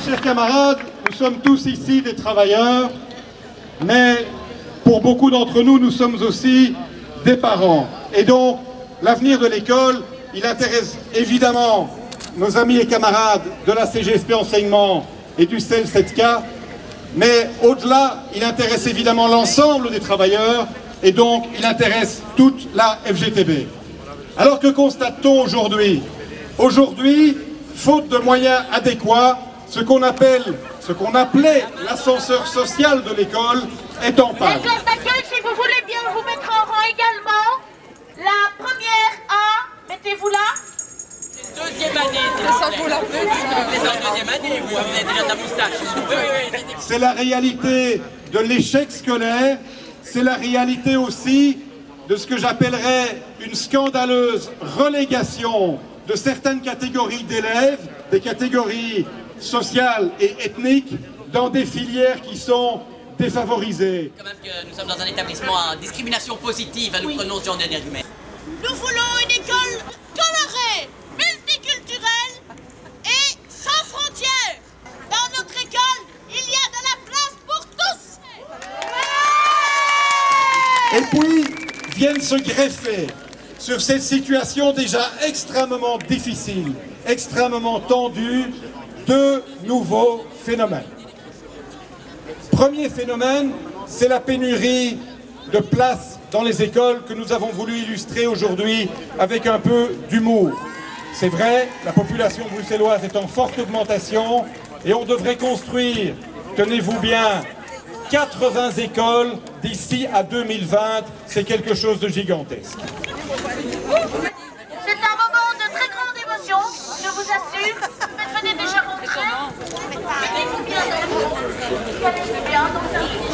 Chers camarades, nous sommes tous ici des travailleurs, mais pour beaucoup d'entre nous, nous sommes aussi des parents. Et donc, l'avenir de l'école, il intéresse évidemment nos amis et camarades de la CGSP Enseignement et du CEL 7K, mais au-delà, il intéresse évidemment l'ensemble des travailleurs et donc il intéresse toute la FGTB. Alors que constate-t-on aujourd'hui? Aujourd'hui, faute de moyens adéquats, ce qu'on appelait l'ascenseur social de l'école est en panne. Les classes d'accueil, si vous voulez bien vous mettre en rang également. La première A, mettez-vous là. Deuxième année, ça vaut la peine. Vous êtes en deuxième année, vous avez déjà ta moustache. C'est la réalité de l'échec scolaire, c'est la réalité aussi de ce que j'appellerais une scandaleuse relégation de certaines catégories d'élèves, des catégories sociales et ethniques, dans des filières qui sont défavorisées. Quand même que nous sommes dans un établissement à discrimination positive, nous prononcions des humains. Nous voulons une école colorée, multiculturelle et sans frontières. Dans notre école, il y a de la place pour tous. Et puis, viennent se greffer sur cette situation déjà extrêmement difficile, extrêmement tendue, deux nouveaux phénomènes. Premier phénomène, c'est la pénurie de places dans les écoles que nous avons voulu illustrer aujourd'hui avec un peu d'humour. C'est vrai, la population bruxelloise est en forte augmentation et on devrait construire, tenez-vous bien, 80 écoles d'ici à 2020, c'est quelque chose de gigantesque. C'est un moment de très grande émotion, je vous assure. Venez déjà rentrer. Mettez-vous bien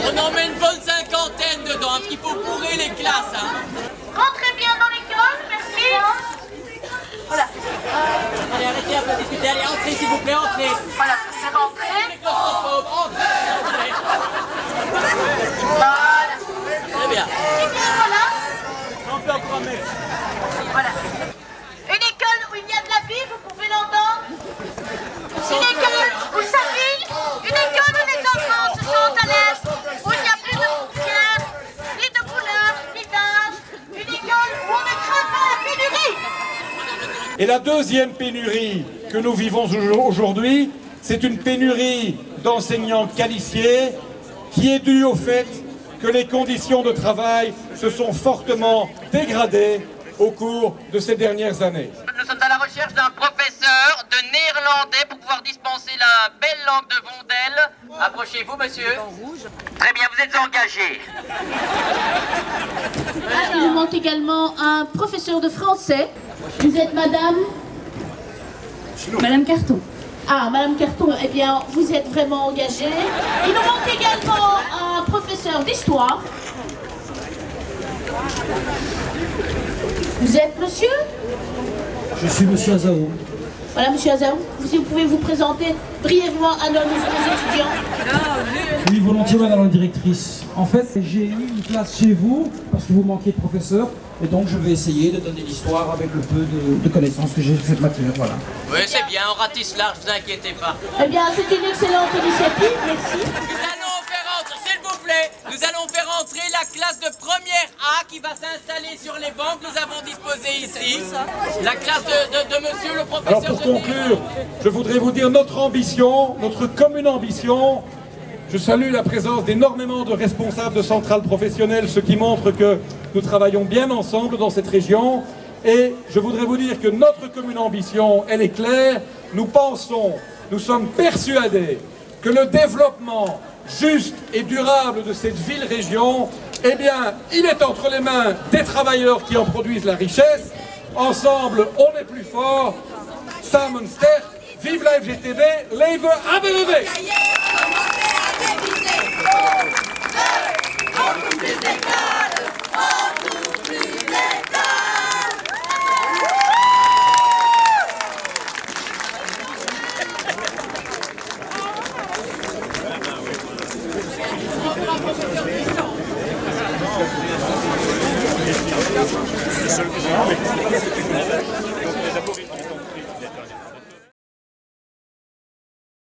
On en met une bonne cinquantaine dedans, parce qu'il faut bourrer les classes. Rentrez bien dans l'école, merci. Voilà. Allez, arrêtez un peu de discuter. Allez, entrez s'il vous plaît, entrez. Voilà, c'est rentré. Les claustrophobes, entrez. Voilà. Très bien. Et bien voilà. On peut encore mettre. Voilà. Une école où il y a de la vie, vous pouvez l'entendre. Une école où ça vit. Une école où les enfants se sentent à l'aise. Où il n'y a plus de frontières, ni de couleurs, ni d'âge. Une école où on ne craint pas la pénurie. Et la deuxième pénurie que nous vivons aujourd'hui, c'est une pénurie d'enseignants qualifiés qui est due au fait que les conditions de travail se sont fortement dégradées au cours de ces dernières années. Nous sommes à la recherche d'un professeur de néerlandais pour pouvoir dispenser la belle langue de Vondel. Approchez-vous, monsieur. Très bien, vous êtes engagé. Il nous manque également un professeur de français. Vous êtes madame Madame Carton. Ah, madame Carton, eh bien, vous êtes vraiment engagée. Il nous manque également un professeur d'histoire. Vous êtes monsieur? Je suis monsieur Azaou. Voilà, monsieur Azaou, si vous pouvez vous présenter brièvement à nos nouveaux étudiants. Oui, volontiers, madame la directrice. En fait, j'ai eu une classe chez vous parce que vous manquiez de professeur. Et donc, je vais essayer de donner l'histoire avec le peu de connaissances que j'ai de cette matière. Voilà. Oui, c'est bien, on ratisse large, ne vous inquiétez pas. Eh bien, c'est une excellente initiative, merci. Nous allons faire entrer, s'il vous plaît, nous allons faire entrer la classe de première A qui va s'installer sur les bancs que nous avons disposées ici. La classe de monsieur le professeur. Alors pour conclure, je voudrais vous dire notre ambition, notre commune ambition. Je salue la présence d'énormément de responsables de centrales professionnelles, ce qui montre que nous travaillons bien ensemble dans cette région. Et je voudrais vous dire que notre commune ambition, elle est claire. Nous pensons, nous sommes persuadés que le développement juste et durable de cette ville-région, eh bien, il est entre les mains des travailleurs qui en produisent la richesse. Ensemble, on est plus fort. Simon Sterk, vive la FGTB, leve ABBV! professeur le seul que j'ai.